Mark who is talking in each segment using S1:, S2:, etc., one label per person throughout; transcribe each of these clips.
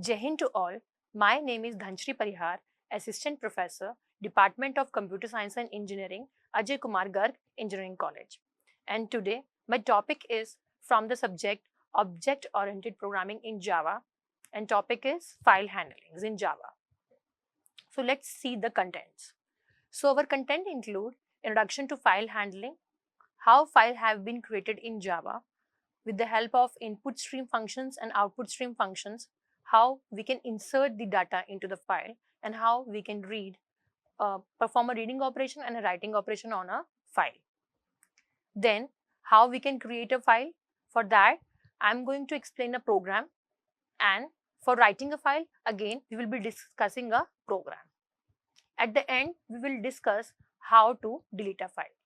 S1: Jai Hind to all. My name is Dhanshri Parihar, Assistant Professor, Department of Computer Science and Engineering, Ajay Kumar Garg Engineering College. And today, my topic is from the subject Object-Oriented Programming in Java, and topic is file handlings in Java. So let's see the contents. So our content include introduction to file handling, how file have been created in Java, with the help of input stream functions and output stream functions, how we can insert the data into the file, and how we can perform a reading operation and a writing operation on a file. Then how we can create a file. For that, I'm going to explain a program, and for writing a file, again, we will be discussing a program. At the end, we will discuss how to delete a file.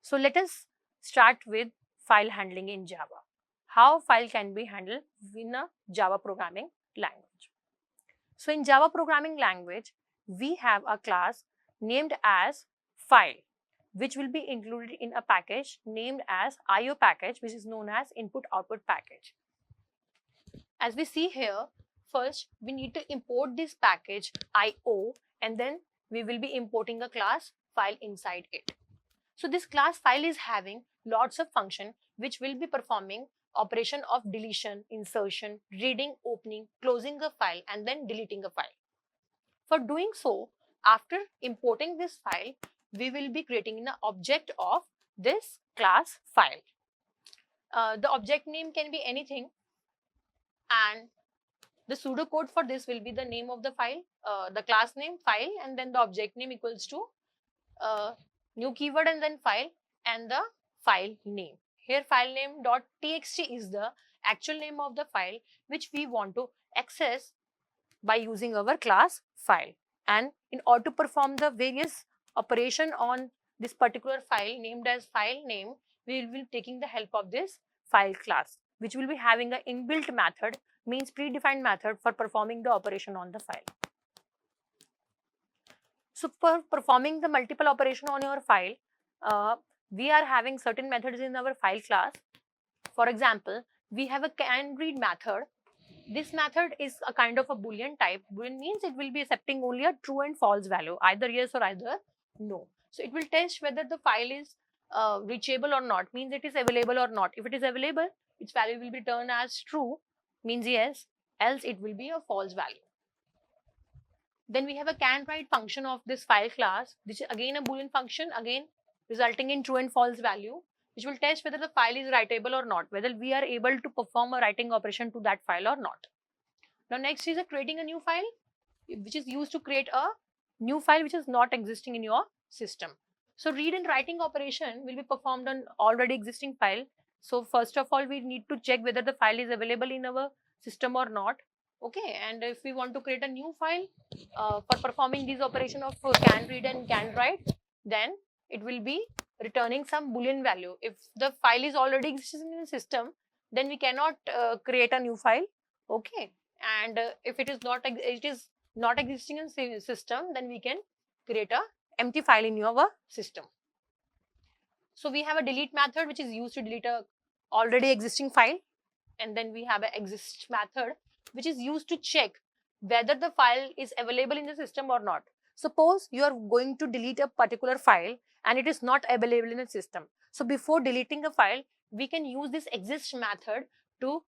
S1: So let us start with file handling in Java. How file can be handled in a Java programming language. So in Java programming language, we have a class named as file, which will be included in a package named as IO package, which is known as input output package. As we see here, first we need to import this package IO, and then we will be importing a class file inside it. So this class file is having lots of function which will be performing operation of deletion, insertion, reading, opening, closing a file, and then deleting a file. For doing so, after importing this file, we will be creating an object of this class file. The object name can be anything, and the pseudocode for this will be the name of the file, the class name, file, and then the object name equals to new keyword and then file and the file name. Here file name .txt is the actual name of the file which we want to access by using our class file. And in order to perform the various operation on this particular file named as file name, we will be taking the help of this file class, which will be having an inbuilt method, means predefined method for performing the operation on the file. So for performing the multiple operation on your file, we are having certain methods in our file class. For example, we have a canRead method. This method is a kind of a Boolean type. Boolean means it will be accepting only a true and false value, either yes or either no. So it will test whether the file is reachable or not, means it is available or not. If it is available, its value will be turned as true, means yes, else it will be a false value. Then we have a canWrite function of this file class, which is again a Boolean function, again resulting in true and false value, which will test whether the file is writable or not, whether we are able to perform a writing operation to that file or not. Now next is creating a new file, which is used to create a new file which is not existing in your system. So read and writing operation will be performed on already existing file. So first of all, we need to check whether the file is available in our system or not. Okay, and if we want to create a new file for performing this operation of canRead and canWrite, then it will be returning some Boolean value. If the file is already existing in the system, then we cannot create a new file. Okay, and if it is not existing in the system, then we can create a empty file in your system. So we have a delete method which is used to delete a already existing file, and then we have an exist method which is used to check whether the file is available in the system or not. Suppose you are going to delete a particular file and it is not available in the system. So before deleting a file, we can use this exist method to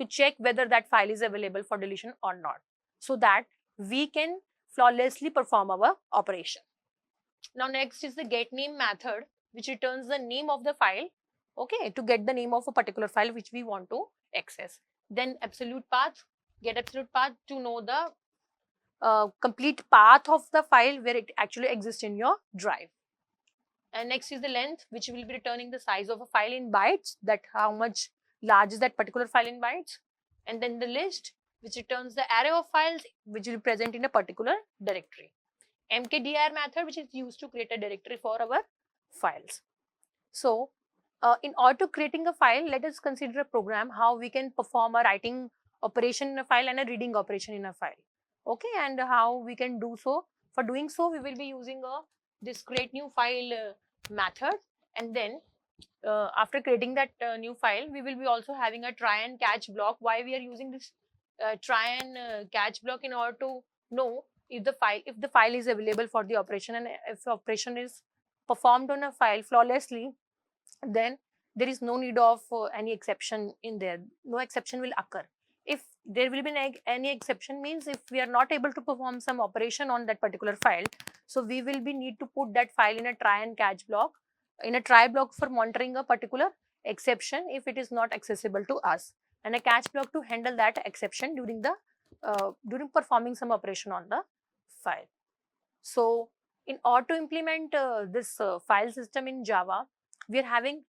S1: check whether that file is available for deletion or not, so that we can flawlessly perform our operation. Now next is the getName method, which returns the name of the file, okay, to get the name of a particular file which we want to access. Then absolute path, get absolute path to know the complete path of the file where it actually exists in your drive. And next is the length, which will be returning the size of a file in bytes, that how much large is that particular file in bytes. And then the list, which returns the array of files which will be present in a particular directory. mkdir method, which is used to create a directory for our files. So in order to creating a file, let us consider a program how we can perform a writing operation in a file and a reading operation in a file. Okay, and how we can do so. For doing so, we will be using this create new file method, and then after creating that new file, we will be also having a try and catch block. Why we are using this try and catch block in order to know if the file is available for the operation, and if the operation is performed on a file flawlessly, then there is no need of any exception in there. No exception will occur. If there will be any exception, means if we are not able to perform some operation on that particular file, so we will be need to put that file in a try and catch block, in a try block for monitoring a particular exception if it is not accessible to us, and a catch block to handle that exception during the during performing some operation on the file. So in order to implement this file system in Java, we are having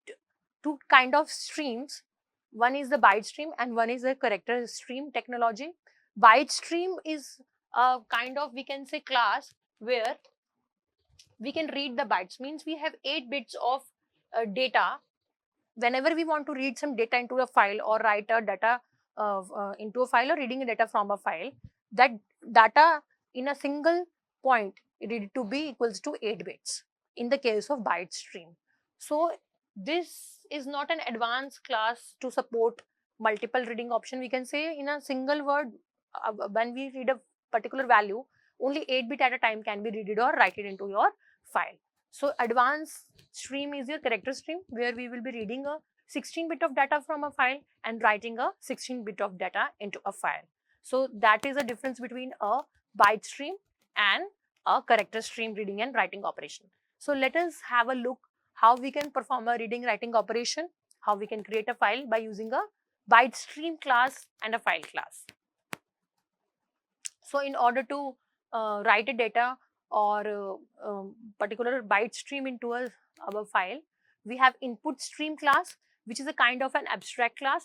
S1: two kind of streams. One is the byte stream and one is the character stream technology. Byte stream is a kind of, we can say, class where we can read the bytes, means we have 8 bits of data. Whenever we want to read some data into a file or write a data into a file or reading a data from a file, that data in a single point read to be equals to 8 bits in the case of byte stream. So this is not an advanced class to support multiple reading option. We can say in a single word, when we read a particular value, only 8 bit at a time can be read or write it into your file. So advanced stream is your character stream, where we will be reading a 16 bit of data from a file and writing a 16 bit of data into a file. So that is the difference between a byte stream and a character stream reading and writing operation. So let us have a look how we can perform a reading writing operation, how we can create a file by using a byte stream class and a file class. So in order to write a data or particular byte stream into our file, we have input stream class, which is a kind of an abstract class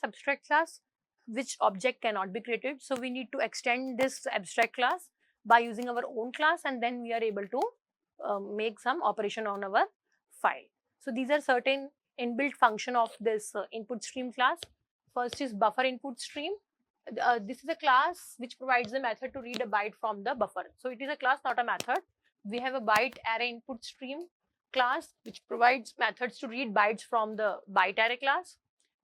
S1: which object cannot be created. So we need to extend this abstract class by using our own class, and then we are able to make some operation on our file. So these are certain inbuilt function of this input stream class. First is buffer input stream. This is a class which provides a method to read a byte from the buffer. So it is a class, not a method. We have a byte array input stream class which provides methods to read bytes from the byte array class.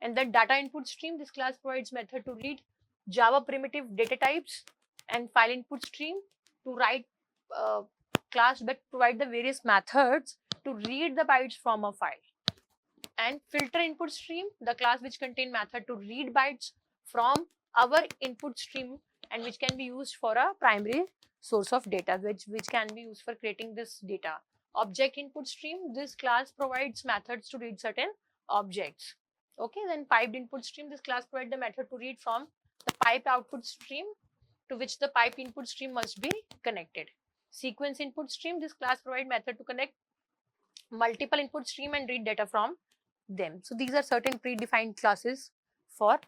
S1: And then data input stream, this class provides method to read Java primitive data types, and file input stream to write class that provide the various methods to read the bytes from a file. And filter input stream, the class which contain method to read bytes from our input stream and which can be used for a primary source of data, which can be used for creating this data. Object input stream, this class provides methods to read certain objects. Okay, then piped input stream, this class provides the method to read from the pipe output stream to which the pipe input stream must be connected. Sequence input stream, this class provides method to connect multiple input stream and read data from them. So these are certain predefined classes for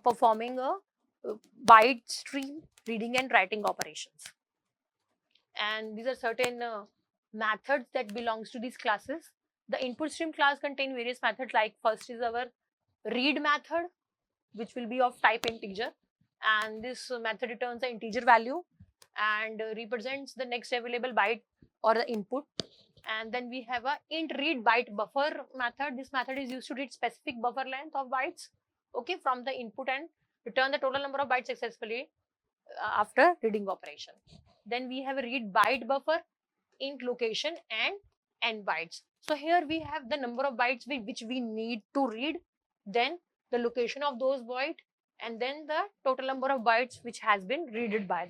S1: performing a byte stream reading and writing operations. And these are certain methods that belongs to these classes. The input stream class contain various methods, like first is our read method, which will be of type integer, and this method returns the integer value and represents the next available byte or the input. And then we have a int read byte buffer method. This method is used to read specific buffer length of bytes, okay, from the input and return the total number of bytes successfully after reading operation. Then we have a read byte buffer, int location, and n bytes. So here we have the number of bytes which we need to read, then the location of those bytes, and then the total number of bytes which has been read by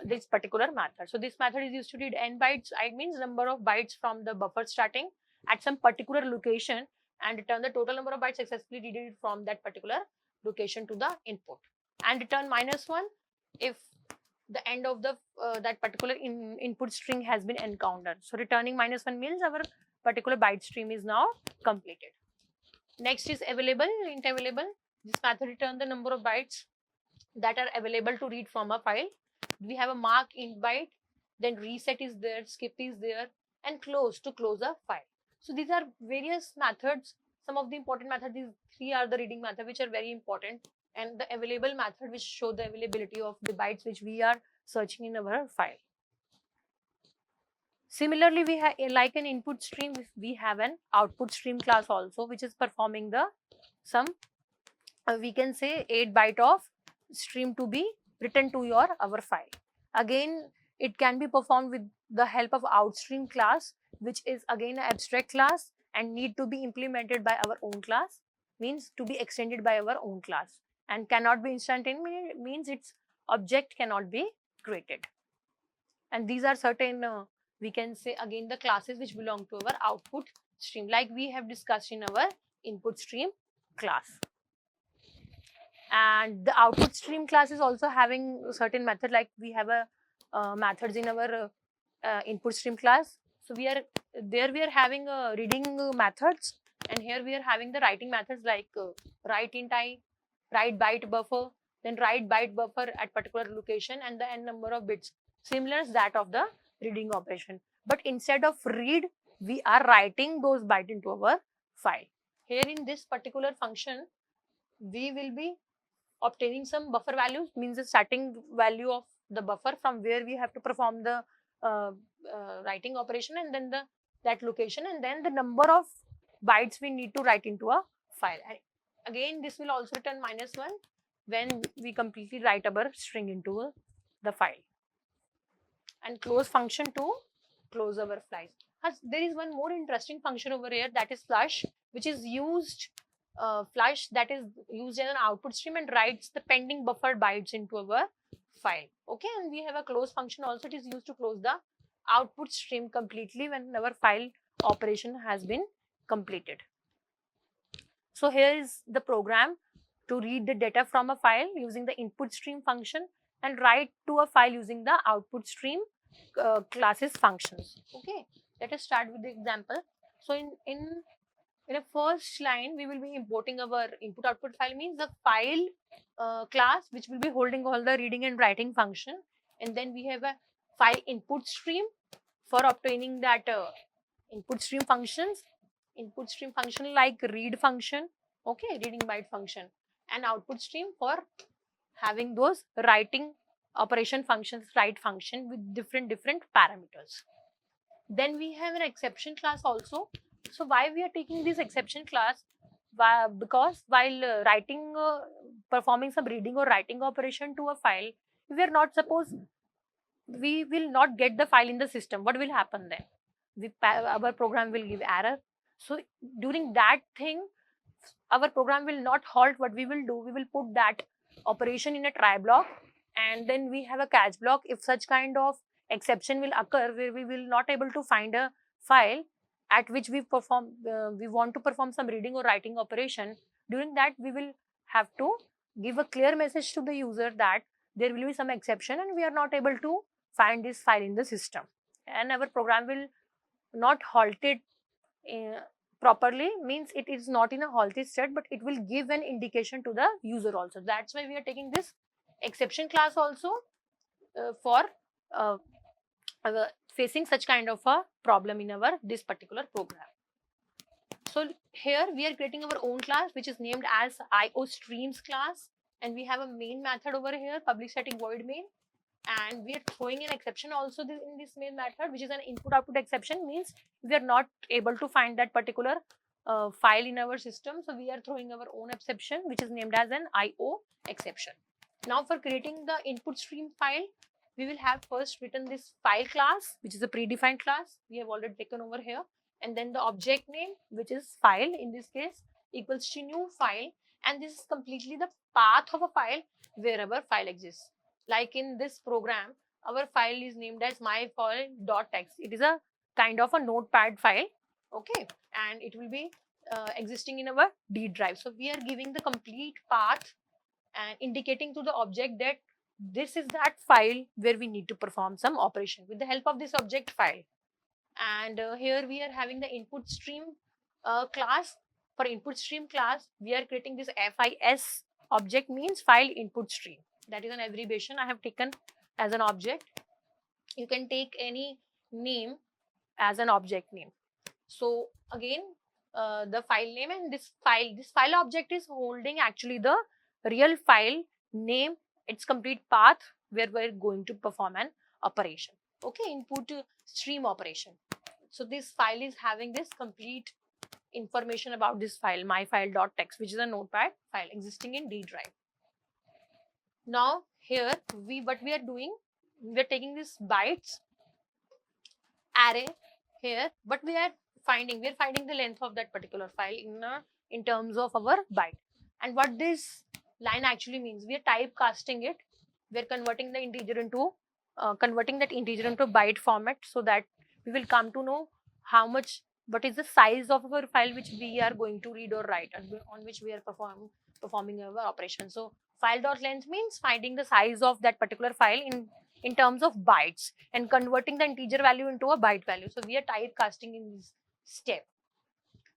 S1: this particular method. So this method is used to read n bytes. It means number of bytes from the buffer starting at some particular location and return the total number of bytes successfully read from that particular location to the input, and return -1 if the end of the that particular input string has been encountered. So returning -1 means our particular byte stream is now completed. Next is available, int available. This method returns the number of bytes that are available to read from a file. We have a mark int byte, then reset is there, skip is there, and close to close a file. So these are various methods. Some of the important methods, these 3 are the reading method which are very important, and the available method which show the availability of the bytes which we are searching in our file. Similarly, we have like an input stream, we have an output stream class also, which is performing the some we can say 8 byte of stream to be written to our file. Again, it can be performed with the help of outstream class, which is again an abstract class and need to be implemented by our own class, means to be extended by our own class, and cannot be instantaneous, means its object cannot be created. And these are certain, we can say again, the classes which belong to our output stream, like we have discussed in our input stream class. And the output stream class is also having certain method, like we have a methods in our input stream class. So we are having reading methods, and here we are having the writing methods, like write int I, write byte buffer, then write byte buffer at particular location, and the n number of bits, similar as that of the reading operation. But instead of read, we are writing those bytes into our file. Here in this particular function, we will be obtaining some buffer values, means the starting value of the buffer from where we have to perform the writing operation, and then that location, and then the number of bytes we need to write into a file. And again, this will also return -1 when we completely write our string into the file. And close function to close our files. There is one more interesting function over here, that is flush, which is used flush, that is used as an output stream and writes the pending buffer bytes into our file. Okay, and we have a close function also. It is used to close the output stream completely when our file operation has been completed. So here is the program to read the data from a file using the input stream function and write to a file using the output stream classes functions. Okay, let us start with the example. So in a first line, we will be importing our input output file, means the file class which will be holding all the reading and writing function, and then we have a file input stream for obtaining that input stream functions, input stream function like read function, okay, reading byte function, and output stream for having those writing operation functions, write function with different parameters. Then we have an exception class also. So why we are taking this exception class? Because while performing some reading or writing operation to a file, we are not supposed, we will not get the file in the system. What will happen then? Our program will give error. So during that thing, our program will not halt. What we will do, we will put that operation in a try block, and then we have a catch block. If such kind of exception will occur where we will not able to find a file at which we want to perform some reading or writing operation, during that we will have to give a clear message to the user that there will be some exception and we are not able to find this file in the system, and our program will not halt it properly, means it is not in a halted state, but it will give an indication to the user also. That's why we are taking this exception class also for facing such kind of a problem in our this particular program. So here we are creating our own class which is named as IO streams class, and we have a main method over here, public static void main, and we are throwing an exception also in this main method, which is an input output exception, means we are not able to find that particular file in our system, so we are throwing our own exception which is named as an IO exception. Now for creating the input stream file, we will have first written this file class, which is a predefined class we have already taken over here, and then the object name, which is file in this case, equals to new file, and this is completely the path of a file wherever file exists. Like in this program, our file is named as myfile.txt. It is a kind of a notepad file, okay, and it will be existing in our D drive. So we are giving the complete path and indicating to the object that this is that file where we need to perform some operation with the help of this object file. And here we are having the input stream class. For input stream class, we are creating this FIS object, means file input stream. That is an abbreviation I have taken as an object. You can take any name as an object name. So again, the file name and this file object is holding actually the real file name, its complete path where we're going to perform an operation. Okay, input stream operation. So this file is having this complete information about this file, myfile.txt, which is a notepad file existing in D drive. Now here what we are doing, we are taking this bytes array here, but we are finding the length of that particular file in terms of our byte. And what this line actually means, we are typecasting it. We are converting the integer into converting that integer into byte format, so that we will come to know how much, what is the size of our file which we are going to read or write, and on which we are performing our operation. So file dot length means finding the size of that particular file in terms of bytes and converting the integer value into a byte value. So we are typecasting in this step.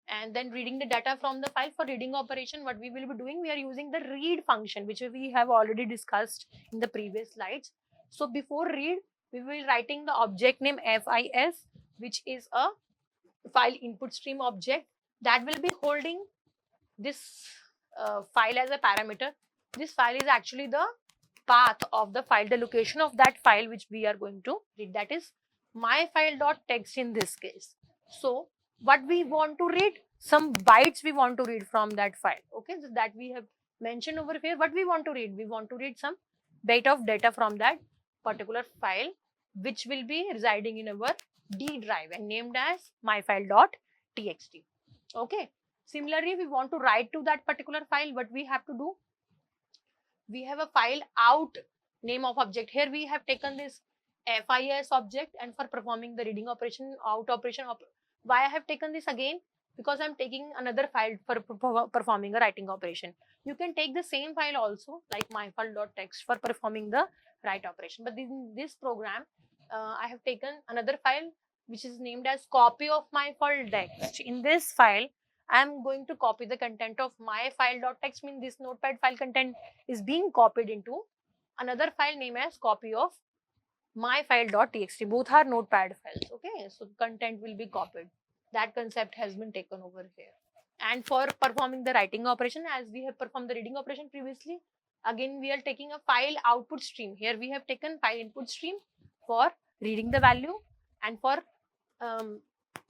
S1: And then reading the data from the file. For reading operation, what we will be doing, we are using the read function, which we have already discussed in the previous slides. So before read, we will be writing the object name FIS, which is a file input stream object that will be holding this file as a parameter. This file is actually the path of the file, the location of that file which we are going to read, that is my file.txt in this case. So what we want to read, some bytes we want to read from that file. Okay, so that we have mentioned over here. What we want to read, we want to read some byte of data from that particular file, which will be residing in our D drive and named as myfile.txt. Okay, similarly, we want to write to that particular file. What we have to do, we have a file out name of object. Here we have taken this FIS object, and for performing the reading operation, out operation, why I have taken this again? Because I'm taking another file for performing a writing operation. You can take the same file also, like myfile.txt, for performing the write operation. But in this program, I have taken another file which is named as copy of myfile.txt. In this file, I am going to copy the content of myfile.txt. Means this notepad file content is being copied into another file named as copy of myfile.txt. Both are notepad files. Okay, so content will be copied. That concept has been taken over here. And for performing the writing operation, as we have performed the reading operation previously, again we are taking a file output stream. Here we have taken file input stream for reading the value, and for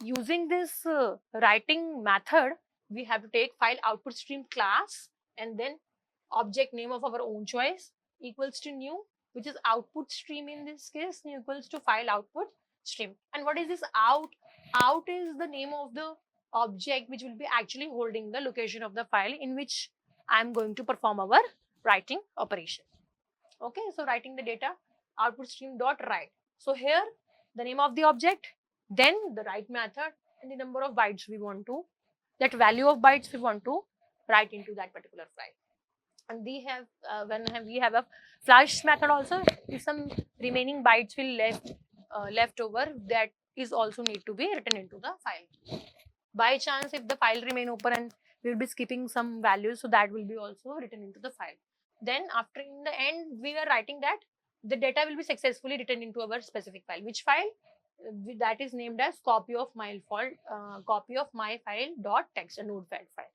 S1: using this writing method, we have to take file output stream class, and then object name of our own choice equals to new, which is output stream. In this case, new equals to file output stream. And what is this out? Out is the name of the object which will be actually holding the location of the file in which I am going to perform our writing operation. Okay, so writing the data, output stream dot write. So here the name of the object, then the write method, and the number of bytes we want to, that value of bytes we want to write into that particular file. And we have we have a flush method also. If some remaining bytes will left over, that is also need to be written into the file. By chance, if the file remain open and we will be skipping some values, so that will be also written into the file. Then after, in the end, we are writing that the data will be successfully written into our specific file. Which file? That is named as copy of my file dot text, a notepad file.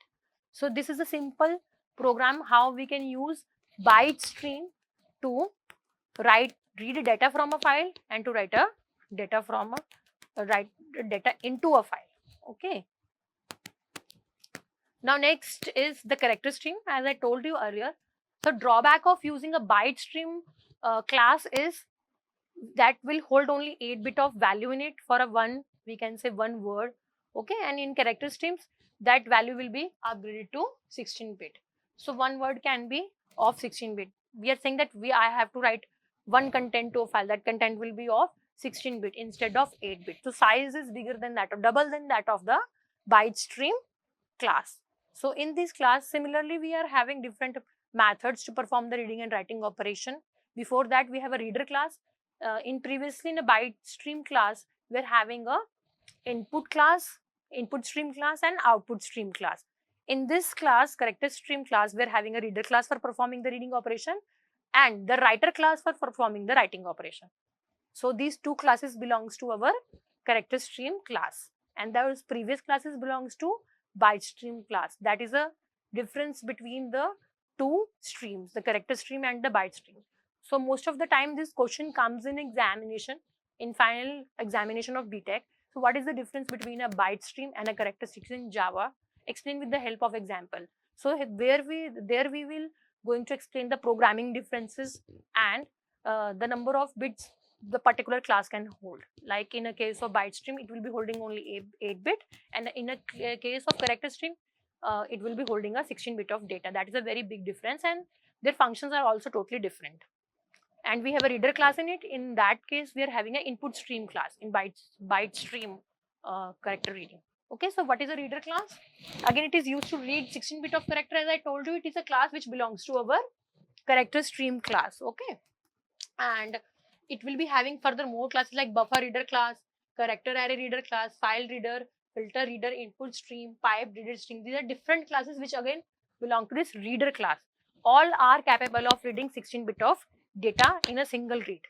S1: So this is a simple program how we can use byte stream to read data from a file and to write a data from a write data into a file. Okay. Now next is the character stream. As I told you earlier, the drawback of using a byte stream class is that will hold only 8-bit of value in it for a we can say one word. Okay, and in character streams, that value will be upgraded to 16-bit. So one word can be of 16-bit. We are saying that I have to write one content to a file. That content will be of 16-bit instead of 8-bit. So size is bigger than that, or double than that of the byte stream class. So in this class, similarly, we are having different methods to perform the reading and writing operation. Before that, we have a reader class. Previously in a byte stream class, we are having a input stream class and output stream class. In this class, character stream class, we are having a reader class for performing the reading operation and the writer class for performing the writing operation. So these two classes belongs to our character stream class, and those previous classes belongs to byte stream class. That is a difference between the two streams, the character stream and the byte stream. So most of the time this question comes in examination, in final examination of BTech. So what is the difference between a byte stream and a character stream in Java? Explain with the help of example. So there we will going to explain the programming differences and the number of bits the particular class can hold. Like in a case of byte stream, it will be holding only 8 bit, and in a case of character stream, it will be holding a 16 bit of data. That is a very big difference, and their functions are also totally different. And we have a reader class in it. In that case, we are having an input stream class in byte stream character reading. Okay, so what is a reader class? Again, it is used to read 16 bit of character. As I told you, it is a class which belongs to our character stream class. Okay, and it will be having further more classes like buffer reader class, character array reader class, file reader, filter reader, input stream, pipe reader string. These are different classes which again belong to this reader class. All are capable of reading 16 bit of data in a single read.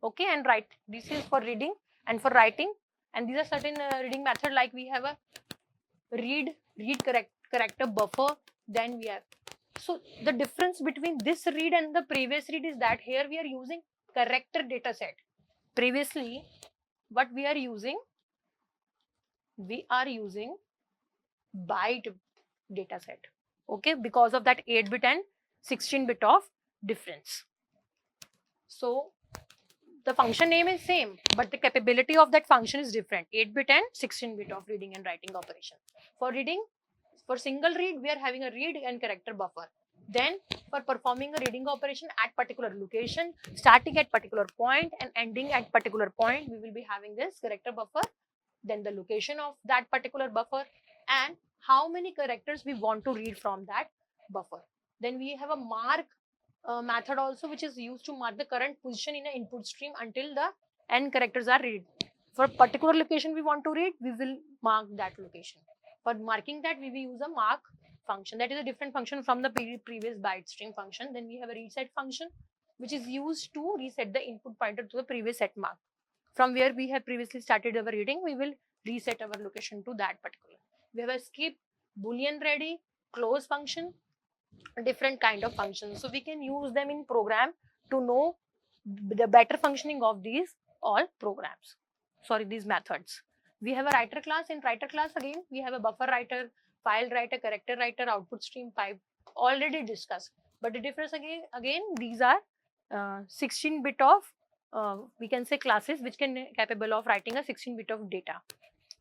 S1: Okay, and write. This is for reading and for writing. And these are certain reading method, like we have a read character buffer. Then we have, so the difference between this read and the previous read is that here we are using character data set. Previously, what we are using byte data set. Okay, because of that 8 bit and 16 bit of difference. So the function name is same, but the capability of that function is different. 8 bit and 16 bit of reading and writing operation. For reading, for single read, we are having a read and character buffer. Then for performing a reading operation at particular location, starting at particular point and ending at particular point, we will be having this character buffer, then the location of that particular buffer, and how many characters we want to read from that buffer. Then we have a mark method also, which is used to mark the current position in an input stream until the n characters are read. For particular location we want to read, we will mark that location. For marking that, we will use a mark function. That is a different function from the previous byte stream function. Then we have a reset function, which is used to reset the input pointer to the previous set mark. From where we have previously started our reading, we will reset our location to that particular. We have a skip, boolean ready, close function, different kind of functions. So we can use them in program to know the better functioning of these all programs. Sorry, these methods. We have a writer class. In writer class, again, we have a buffer writer, file writer, character writer, output stream, pipe, already discussed. But the difference again these are 16 bit of we can say classes which can capable of writing a 16 bit of data.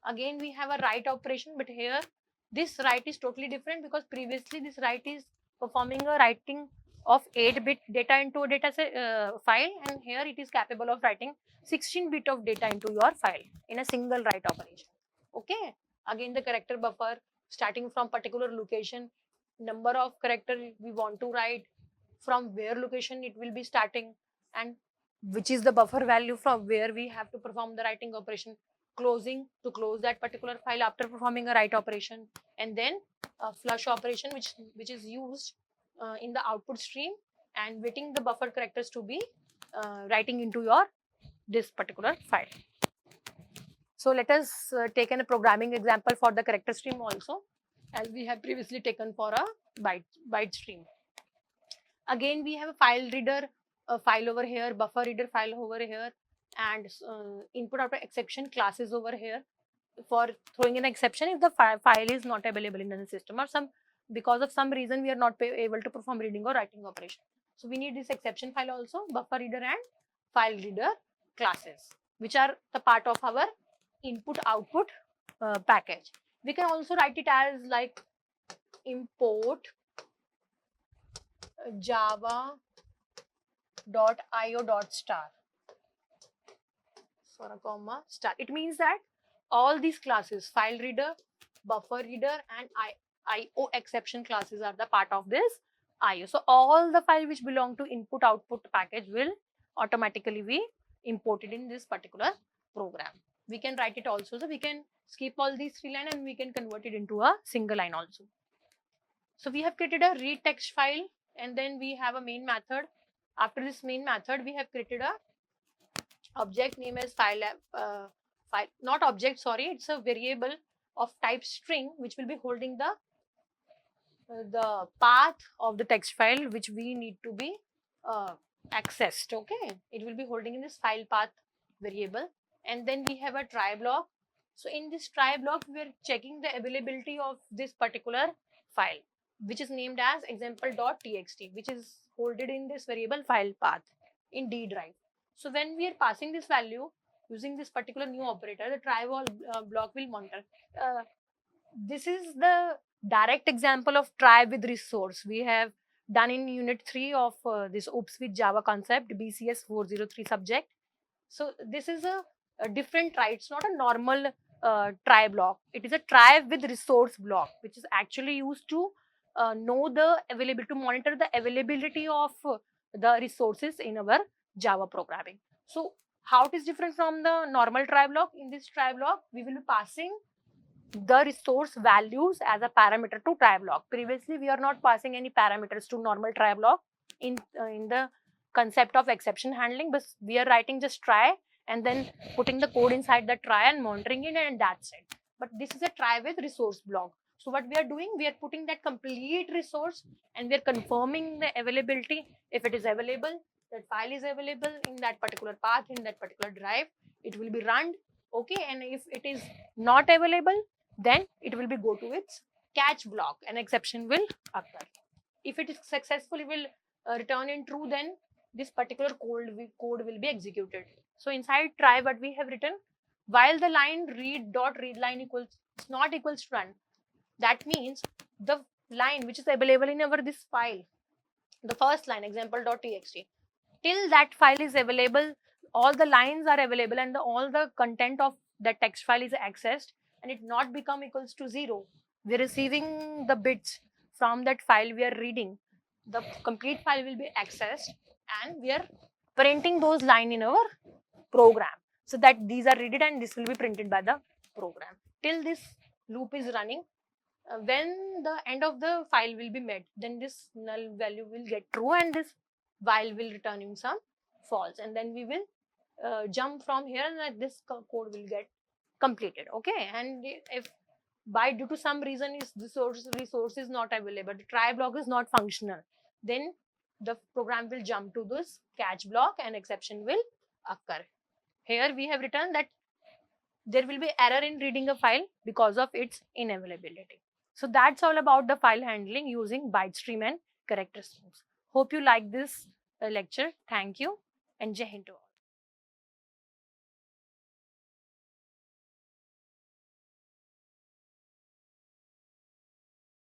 S1: Again, we have a write operation, but here this write is totally different, because previously this write is performing a writing of 8 bit data into a data set, file, and here it is capable of writing 16 bit of data into your file in a single write operation. Okay, again the character buffer, starting from particular location, number of character we want to write, from where location it will be starting, and which is the buffer value from where we have to perform the writing operation, closing to close that particular file after performing a write operation, and then a flush operation which is used in the output stream and waiting the buffer characters to be writing into your this particular file. So let us take a programming example for the character stream also, as we have previously taken for a byte stream. Again, we have a file reader, a file over here, buffer reader file over here, and input output exception classes over here for throwing an exception if the file is not available in the system, or because of some reason we are not able to perform reading or writing operation. So we need this exception file also, buffer reader and file reader classes, which are the part of our input output package. We can also write it as like import java.io.star for a comma star. It means that all these classes, file reader, buffer reader, and IO exception classes are the part of this IO. So all the file which belong to input output package will automatically be imported in this particular program. We can write it also, so we can skip all these 3 lines and we can convert it into a single line also. So we have created a read text file, and then we have a main method. After this main method, we have created a object name as file, not object, sorry, it's a variable of type string which will be holding the path of the text file which we need to be accessed. Okay, it will be holding in this file path variable, and then we have a try block. So in this try block, we are checking the availability of this particular file. which is named as example.txt, which is holded in this variable file path in D drive. So when we are passing this value using this particular new operator, the try block will monitor. This is the direct example of try with resource we have done in unit 3 of this OOPS with Java concept, BCS 403 subject. So this is a different try. It's not a normal try block. It is a try with resource block, which is actually used to know the availability, to monitor the availability of the resources in our Java programming. So how it is different from the normal try block? In this try block, we will be passing the resource values as a parameter to try block. Previously, we are not passing any parameters to normal try block in the concept of exception handling, but we are writing just try and then putting the code inside the try and monitoring it, and that's it. But this is a try with resource block. So what we are doing, we are putting that complete resource and we are confirming the availability. If it is available, that file is available in that particular path, in that particular drive, it will be run. Okay, and if it is not available, then it will be go to its catch block, an exception will occur. If it is successful, it will return in true, then this particular code will be executed. So inside try, what we have written, while the line read.readline equals not equals to run, that means the line which is available in our this file, the first line example.txt, till that file is available, all the lines are available and all the content of that text file is accessed, and it not become equals to 0. We're receiving the bits from that file we are reading. The complete file will be accessed and we are printing those line in our program, so that these are read and this will be printed by the program. Till this loop is running, when the end of the file will be met, then this null value will get true and this while will return in some false, and then we will jump from here and this code will get completed. Okay, and if by due to some reason is the resource is not available, the try block is not functional, then the program will jump to this catch block and exception will occur. Here we have written that there will be error in reading a file because of its inavailability. So that's all about the file handling using byte stream and character strings. Hope you like this lecture. Thank you and Jai Hind to all.